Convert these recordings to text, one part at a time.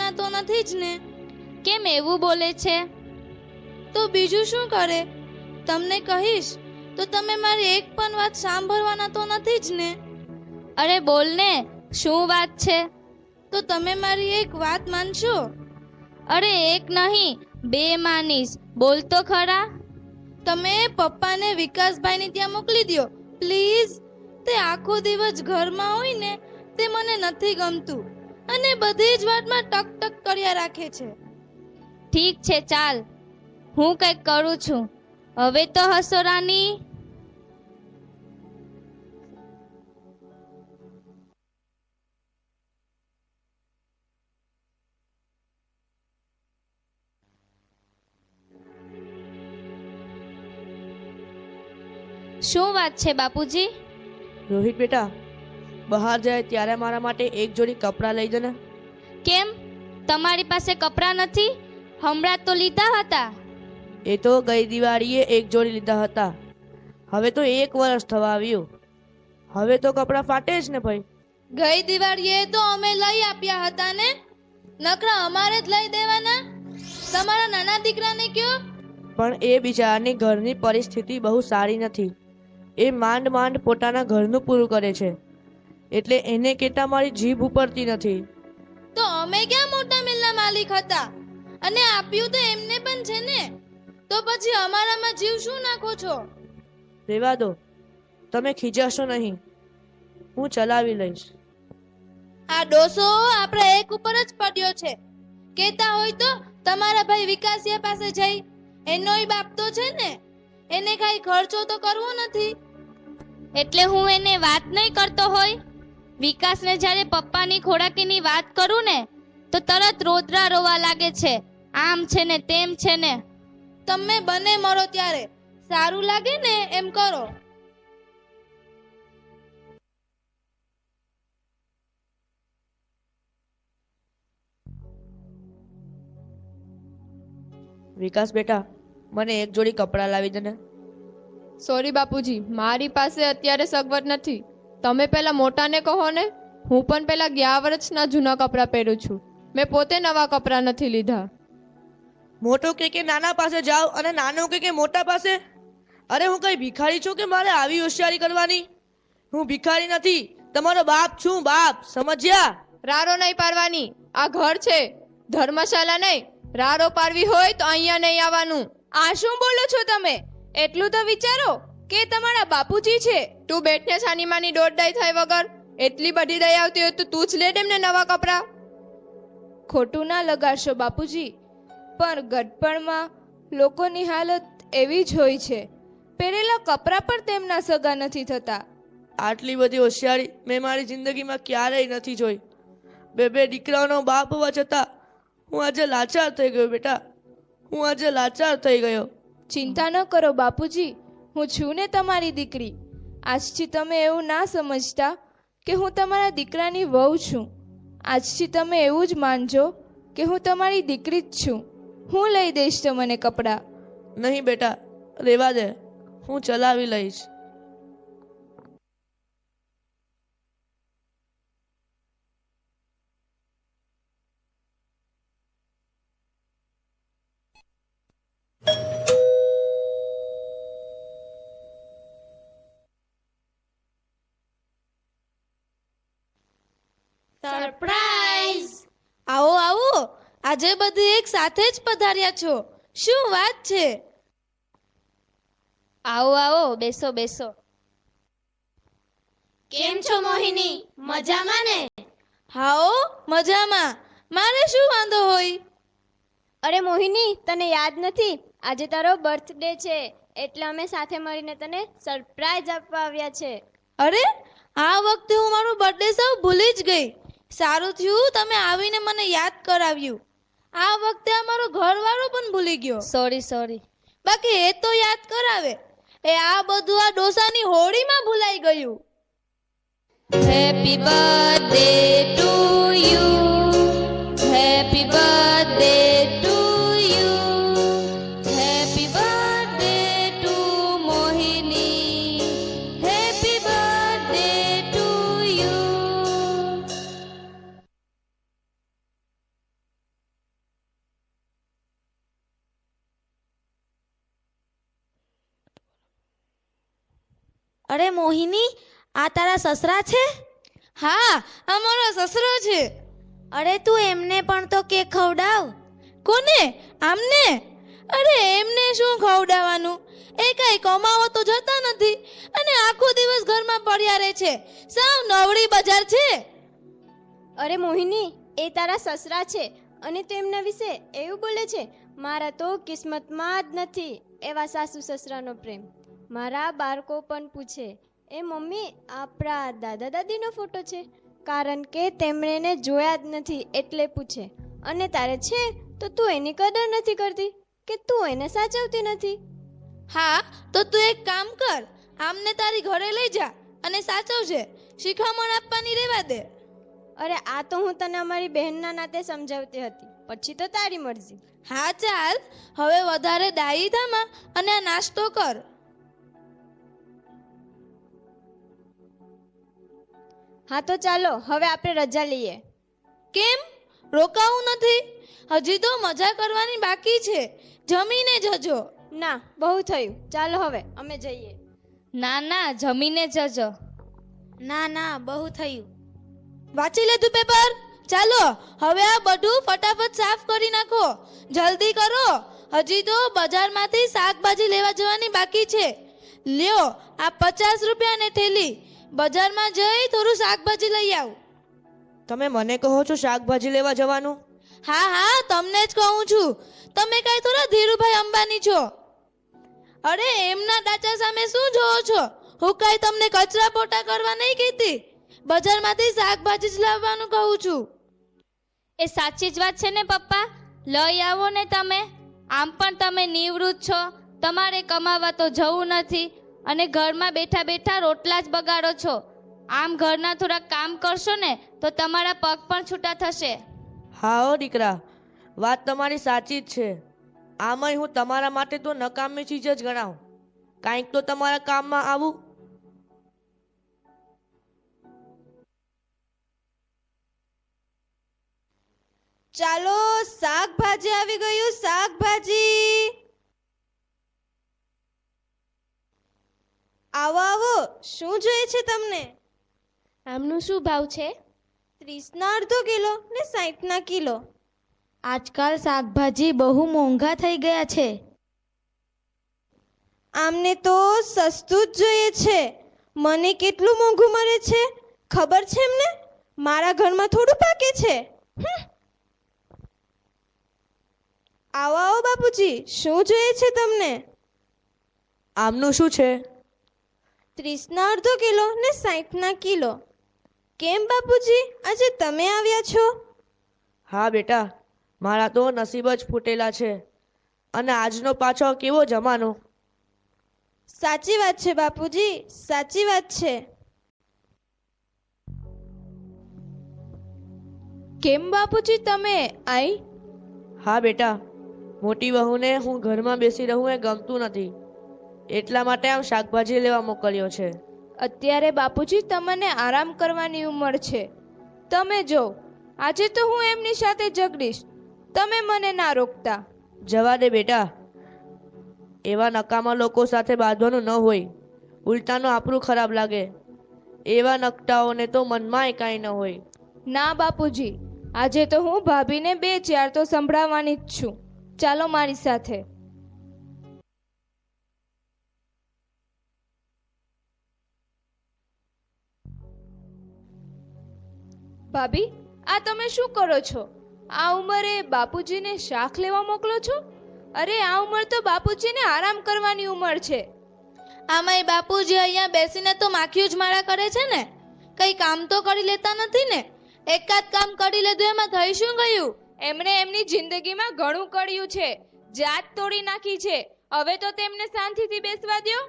કરવાના તો નથી જ ને? કેમ એવું બોલે છે? તો બીજું શું કરે? તમને કહીશ તો તમે મારી એક પણ વાત સાંભળવાના તો નથી જ ને? અરે બોલ ને, શું વાત છે? તો તમે મારી એક વાત માનશો? અરે એક નહીં, બે માનીશ. બોલ તો ખરા. તમે પપ્પાને વિકાસભાઈની ત્યાં મોકલી દો પ્લીઝ. તે આખો દિવસ ઘરમાં હોય ને તે મને નથી ગમતું અને બધી જ વાતમાં ટક ટક કર્યા રાખે છે. ઠીક છે, ચાલ, હું કંઈક કરું છું. હવે તો હસો રાની. શું વાત છે બાપુજી? રોહિત બેટા, બહાર જાય ત્યારે મારા માટે એક જોડી કપડાં લઈ જને. કેમ, તમારી પાસે કપડાં નથી? હમણાં તો લીધા હતા. એ તો ગઈ દિવાળીએ એક જોડી લીધા હતા. હવે તો 1 વર્ષ થવા આવ્યું. હવે તો કપડાં ફાટે જ ને ભાઈ. ગઈ દિવાળીએ તો અમે લઈ આપ્યા હતા ને, નકરા અમારે જ લઈ દેવાના. તમારા નાના દીકરાને કયો. પણ એ બિચારાની ઘરની પરિસ્થિતિ બહુ સારી નથી. એ માંડ માંડ પોતાના ઘરનું પૂરું કરે છે, એટલે એને કહેતા મારી જીભ ઉપરતી નથી. તો અમે ક્યાં મોટા મિલના માલિક હતા? અને આપ્યું તો એમને પણ છે ને, તો પછી અમારામાં જીવ શું નાખો છો? રેવા દો, તમે ખીજાશો નહીં, હું ચલાવી લઈશ. આ ડોસો આપણા એક ઉપર જ પડ્યો છે. કહેતા હોય તો તમારા ભાઈ વિકાસિયા પાસે જઈ, એનોય બાપ તો છે ને, એને કાંઈ ખર્ચો તો કરવો નથી. એટલે હું એને વાત નહીં કરતો હોય? વિકાસને જ્યારે પપ્પાની ખોરાકીની વાત કરું ને તો તરત રોદરા રોવા લાગે છે. આમ છે ને તેમ છે ને. તમે બને મરો ત્યારે સારું લાગે ને એમ કરો. વિકાસ બેટા, મને એક જોડી કપડાં લાવી દે ને. સોરી બાપુજી, મારી પાસે અત્યારે સગવડ નથી. તમે પેલા મોટાને કહો ને. હું પણ પેલા ગયા વર્ષના જૂના કપડાં પહેરું છું. મેં પોતે નવા કપડાં નથી લીધા. મોટો કે નાના પાસે જાઓ અને નાનો કે મોટા પાસે. અરે હું કઈ ભિખારી છું કે મારે આવી હોશિયારી કરવાની? હું ભિખારી નથી, તમારો બાપ છું, બાપ. સમજ્યા? રારો નહીં પાડવાની. આ ઘર છે, ધર્મશાળા નહીં. રારો પાડવી હોય તો અહીંયા નહીં આવવાનું. આ શું બોલો છો તમે? એટલું તો વિચારો કે તમારા બાપુજી છે. તું બેઠને છાનીમાની દોડદાઈ થાય વગર. એટલી બધી દયા આવતી હોય તો તું જ લે દેમને નવા કપડાં. ખોટું ના લગાડશો બાપુજી, પણ ગડપણમાં લોકોની હાલત એવી જ હોય છે. પહેરેલા કપડાં પણ તેમના સગા નથી થતા. આટલી બધી હોશિયારી મેં મારી જિંદગીમાં ક્યારેય નથી જોઈ. બે દીકરાઓનો બાપ હોવા છતાં હું આજે લાચાર થઈ ગયો બેટા. હું આજે લાચાર થઈ ગયો. ચિંતા ન કરો બાપુજી, હું છું ને તમારી દીકરી. આજથી તમે એવું ના સમજતા કે હું તમારા દીકરાની વહુ છું. આજથી તમે એવું જ માનજો કે હું તમારી દીકરી જ છું. હું લઈ દઈશ તમને કપડાં. નહીં બેટા, રેવા દે, હું ચલાવી લઈશ. સરપ્રાઈઝ! આવો આવો, આજે બધી એક સાથે જ પધાર્યા છો. શું વાત છે? આવો આવો, બેસો બેસો. કેમ છો મોહિની? મજામાં ને? હાઓ, મજામાં. મારે શું વાંધો હોય? અરે મોહિની, તને યાદ નથી? આજે તારો બર્થડે છે, એટલે અમે સાથે મળીને તને સરપ્રાઈઝ આપવા આવ્યા છે. અરે, આ વખતે હું મારું બર્થડે સાવ ભૂલી જ ગઈ. સારું થયું તમે આવીને મને યાદ કરાવ્યું. આ વખતે અમારો ઘરવાળો પણ ભૂલી ગયો. સોરી. બાકી એ તો યાદ કરાવે. એ આ બધું આ ડોસાની હોળીમાં ભૂલાઈ ગયું. Happy birthday to you, happy birthday to you, happy birthday to Mohini, happy birthday to you. અરે મોહિની, આ તારા સસરા છે? હા, અમારો સસરો છે. અરે તું એમને પણ તો કેક ખવડાવ. કોને? આમને? અરે એમને શું ખવડાવવાનું? એ કઈ કમાવો તો જતા નથી અને આખો દિવસ ઘરમાં પડ્યા રહે છે. સાવ નવરી બજાર છે. અરે મોહિની, એ તારા સસરા છે અને તું એમના વિશે એવું બોલે છે? મારા તો કિસ્મતમાં જ નથી એવા સાસુ સસરાનો પ્રેમ. મારા બાળકો પણ પૂછે, એ મમ્મી આપણા દાદા દાદીનો ફોટો છે? કારણ કે તેમણે એને જોયા જ નથી એટલે પૂછે. અને તારે છે તો તું એની કદર નથી કરતી કે તું એને સાચવતી નથી? હા, તો તું એક કામ કર, આમને તારી ઘરે લઈ જા અને સાચવજે. શિખામણ આપવાની રહેવા દે. અરે આ તો હું તને અમારી બહેનના નાતે સમજાવતી હતી, પછી તો તારી મરજી. હા ચાલ, હવે વધારે ડાયી થામાં અને આ નાસ્તો કર. હા તો ચાલો હવે આપણે રજા લઈએ. કેમ રોકાવું નથી? હજી તો મજા કરવાની બાકી છે. જમીને જજો. ના, બહુ થયું, ચાલો હવે અમે જઈએ. ના ના, જમીને જજો. ના ના, બહુ થયું. વાંચી લીધું પેપર? ચાલો હવે આ બધું ફટાફટ સાફ કરી નાખો. જલ્દી કરો, હજી તો બજારમાંથી શાકભાજી લેવા જવાની બાકી છે. લ્યો આ 50 રૂપિયાની થેલી. બજારમાં જઈ થોડું શાકભાજી લઈ આવ. તમે મને કહો છો શાકભાજી લેવા જવાનું? હા હા, તમને જ કહું છું. તમે કઈ થોડા ધીરુભાઈ અંબાણી છો? અરે એમના ડાચા સામે શું જોવો છો? હું કઈ તમને કચરા પોટા કરવા નહીં કહેતી. બજારમાંથી શાકભાજી જ લાવવાનું કહું છું. એ સાચી જ વાત છે ને પપ્પા? લઈ આવો ને તમે. આમ પણ તમે નિવૃત્ત છો, તમારે કમાવા તો જવું નથી અને ઘરમાં બેઠા બેઠા રોટલા જ બગાડો છો. આમ ઘરના થોડા કામ કરશો ને તો તમારા પગ પણ છૂટા થશે. હા હો દીકરા, વાત તમારી સાચી જ છે. આમાંય હું તમારા માટે તો નકામી ચીજ જ ગણાવ. કાંઈક તો તમારા કામમાં આવું. ચાલો, શાકભાજી આવી ગયું, શાકભાજી. આવો આવો, શું જોઈએ છે તમને? આમનું શું ભાવ છે? 30ના અડધો કિલો ને 60ના કિલો. આજકાલ શાકભાજી બહુ મોંઘા થઈ ગયા છે. આમને તો સસ્તું જ જોઈએ છે. મને કેટલું મોંઘું મળે છે ખબર છે એમને? મારા ઘરમાં થોડું પાકે છે. આવો આવો બાપુજી, શું જોઈએ છે તમને? આમનું શું છે? 30ના અડધો કિલો ને 60ના કિલો. કેમ બાપુજી, આજે તમે આવ્યા છો? હા બેટા, મારા તો નસીબ જ ફૂટેલા છે. અને આજનો પાછો કેવો જમાનો. સાચી વાત છે બાપુજી, સાચી વાત છે. કેમ બાપુજી તમે આઈ? હા બેટા, મોટી વહુને હું ઘરમાં બેસી રહું એ ગમતું નથી, એટલા માટે આમ શાકભાજી લેવા મોકલ્યો છે. અત્યારે બાપુજી તમને આરામ કરવાની ઉંમર છે. તમે જો, આજે તો હું એમની સાથે ઝઘડીશ. તમે મને ના રોકતા. જવા દે બેટા, એવા નકામા લોકો સાથે બાંધવાનું ન હોય. ઉલટાનું આપણું ખરાબ લાગે. એવા નકટાઓને તો મનમાં કાંઈ ન હોય. ના બાપુજી, આજે તો હું ભાભીને 2-4 તો સંભળાવવાની જ છું. ચાલો મારી સાથે. ભાભી, આ તમે શું કરો છો? આ ઉંમરે બાપુજીને શાક લેવા મોકલો છો? અરે આ ઉંમર તો બાપુજીને આરામ કરવાની ઉંમર છે. આમાંય બાપુજી અહીંયા બેસીને તો માખીઓ જ મારા કરે છે ને. કઈ કામ તો કરી લેતા નથી ને. એકાદ કામ કરી લીધું એમાં થઈ શું ગયું? એમણે એમની જિંદગીમાં ઘણું કર્યું છે, જાત તોડી નાખી છે. હવે તો તેમને શાંતિથી બેસવા દ્યો.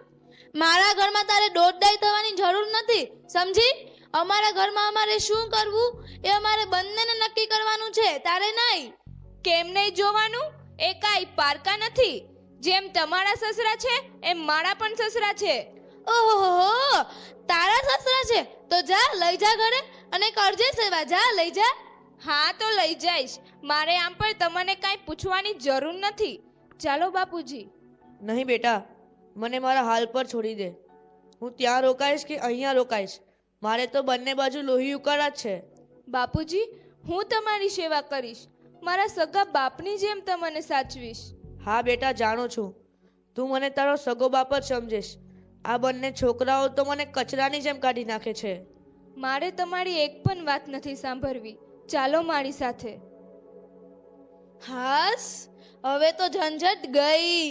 મારા ઘરમાં તારે દોડદાઈ થવાની જરૂર નથી, સમજી? અમારા ઘરમાં અમારે શું કરવું એ અમારે બંનેને નક્કી કરવાનું છે, તારે નહીં. કેમ નહીં જોવાનું? એ કાંઈ પારકા નથી. જેમ તમારા સસરા છે એમ મારા પણ સસરા છે. ઓહો, તારા સસરા છે તો જા લઈ જા ઘરે અને કરજે સેવા. જા લઈ જા. હા તો લઈ જઈશ. મારે આમ પણ તમને કાંઈ પૂછવાની જરૂર નથી. ચાલો બાપુજી. નહીં બેટા, મને મારા હાલ પર છોડી દે. હું ત્યાં રોકાઈશ કે અહીંયા રોકાઈશ, મારે તો બંને બાજુ લોહી ઉકાળા જ છે. બાપુજી, હું તમારી સેવા કરીશ. મારા સગા બાપની જેમ તમને સાચવીશ. હા બેટા, જાણું છું તું મને તારો સગો બાપ જ સમજીશ. આ બંને છોકરાઓ તો મને કચરાની જેમ કાઢી નાખે છે. મારે તમારી એક પણ વાત નથી સાંભળવી. ચાલો મારી સાથે. હાસ, હવે તો ઝંઝટ ગઈ.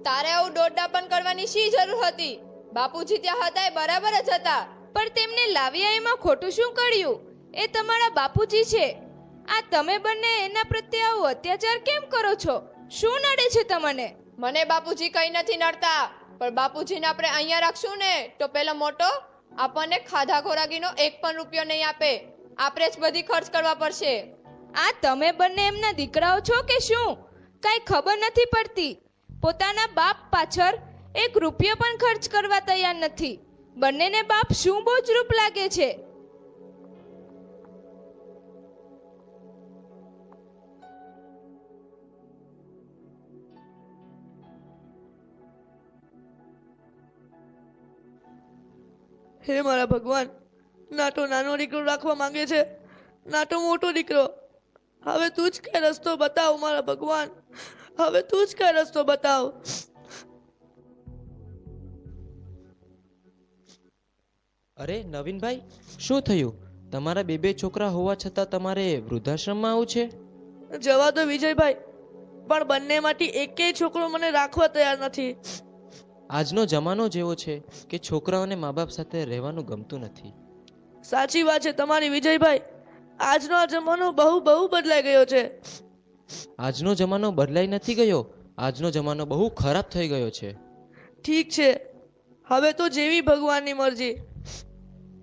તારે આવું દોડડા પણ કરવાની શી જરૂર હતી? બાપુજી ત્યાં હતા એ બરાબર જ હતા. પણ તેમને લાવ્યા એમાં ખોટું શું કર્યું? એ તમારા બાપુજી છે. આ તમે બંને એના પ્રત્યે આવો અત્યાચાર કેમ કરો છો? શું નડે છે તમને? મને બાપુજી કઈ નથી નડતા, પણ બાપુજીને આપણે અહીંયા રાખશું ને તો પેલો મોટો આપણને ખાધા ખોરાકીનો એક પણ રૂપિયો નહીં આપે. આપણે જ બધી ખર્ચ કરવા પડશે. આ તમે બંને એમના દીકરાઓ છો કે શું? કાંઈ ખબર નથી પડતી. પોતાના બાપ પાછળ એક રૂપિયો પણ ખર્ચ કરવા તૈયાર નથી. બંનેને બાપ શું બોજરૂપ લાગે છે. હે મારા ભગવાન, ના તો નાનો દીકરો રાખવા માંગે છે, ના તો મોટો દીકરો. હવે તું જ કઈ રસ્તો બતાવ મારા ભગવાન, હવે તું જ કઈ રસ્તો બતાવ. અરે નવીનભાઈ, શું થયું? તમારા બે છોકરા હોવા છતાં તમારે વૃદ્ધાશ્રમમાં આવું છે? જવા દો વિજયભાઈ, પણ બંનેમાંથી એકેય છોકરો મને રાખવા તૈયાર નથી. આજનો જમાનો જેવો છે કે છોકરાઓને મા બાપ સાથે રહેવાનું ગમતું નથી. સાચી વાત છે તમારી વિજયભાઈ, આજનો આ જમાનો બહુ બદલાઈ ગયો છે. આજનો જમાનો બદલાઈ નથી ગયો, આજનો જમાનો બહુ ખરાબ થઈ ગયો છે. ઠીક છે, હવે તો જેવી ભગવાનની મરજી.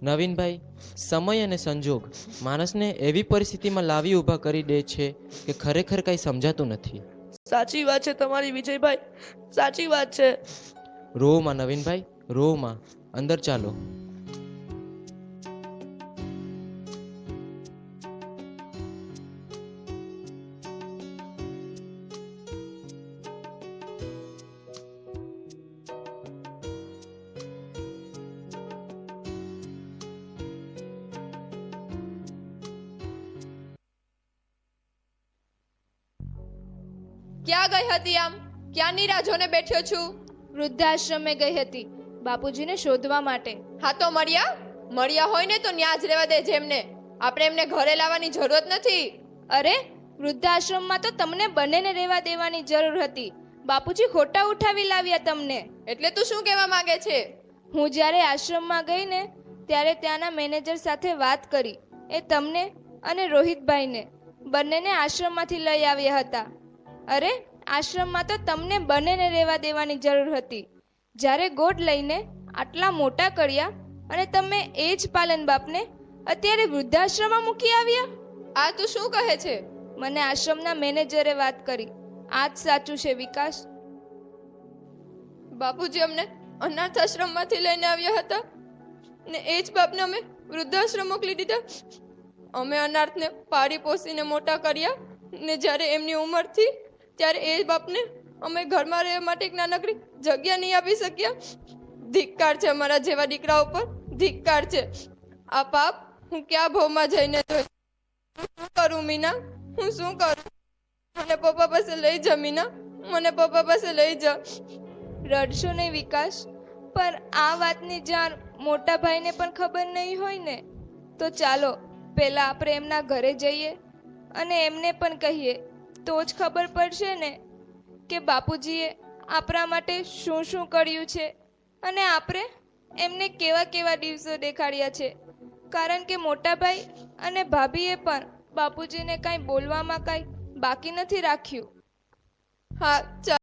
નવીનભાઈ, સમય અને સંજોગ માણસને એવી પરિસ્થિતિમાં લાવી ઊભા કરી દે છે કે ખરેખર કંઈ સમજાતું નથી. સાચી વાત છે તમારી વિજયભાઈ, સાચી વાત છે. રોમાં નવીનભાઈ, રોમાં. અંદર ચાલો. ક્યાં ગઈ હતી આમ? ક્યાંની રાહ જોને બેઠ્યો છું? વૃદ્ધાશ્રમે ગઈ હતી બાપુજીને શોધવા માટે. હા તો મળ્યા હોય ને તો ન્યા જ રહેવા દે જેમને. આપણે એમને ઘરે લાવવાની જરૂરત નથી. અરે, વૃદ્ધાશ્રમમાં તો તમને બંનેને રહેવા દેવાની જરૂર હતી. બાપુજી ખોટા ઉઠાવી લાવ્યા તમને. એટલે તું શું કહેવા માંગે છે? હું જ્યારે આશ્રમમાં ગઈ ને ત્યારે ત્યાંના મેનેજર સાથે વાત કરી. એ તમને અને રોહિતભાઈને બંનેને આશ્રમમાંથી લઈ આવ્યા હતા. અરે, આશ્રમમાં તો તમને બંનેને રહેવા દેવાની જરૂર હતી. જ્યારે ગોદ લઈને આટલા મોટા કર્યા અને તમે એ જ પાલન બાપને અત્યારે વૃદ્ધાશ્રમમાં મૂકી આવ્યા. આ તું શું કહે છે? મને આશ્રમના મેનેજરે વાત કરી. આ જ સાચું છે વિકાસ. બાપુજી અમને અનાથ આશ્રમમાંથી લઈને આવ્યા હતા ને એ જ બાપને અમે વૃદ્ધાશ્રમ મોકલી દીધા. અમે અનાથને પાળી પોસીને મોટા કર્યા ને જ્યારે એમની ઉંમર થઈ ત્યારે એ બાપને અમે ઘરમાં રહેવા માટે એક નાનકડી જગ્યા નહીં આપી શક્યા. ધિક્કાર છે અમારા જેવા દીકરાઓ પર, ધિક્કાર છે. આ પાપ હું ક્યાં ભાવમાં જઈને જોઈ? શું કરું મીના, હું શું કરું? મને પપ્પા પાસે લઈ જા મીના, મને પપ્પા પાસે લઈ જા. રડશો નહીં વિકાસ, પણ આ વાતની જાણ મોટા ભાઈને પણ ખબર નહીં હોય ને. તો ચાલો પહેલા આપણે એમના ઘરે જઈએ અને એમને પણ કહીએ, તો જ ખબર પડશે ને કે બાપુજીએ આપણા માટે શું શું કર્યું છે અને આપણે એમને કેવા કેવા દિવસો દેખાડ્યા છે. કારણ કે મોટા ભાઈ અને ભાભીએ પણ બાપુજીને કાંઈ બોલવામાં કાંઈ બાકી નથી રાખ્યું. હા ચાલ.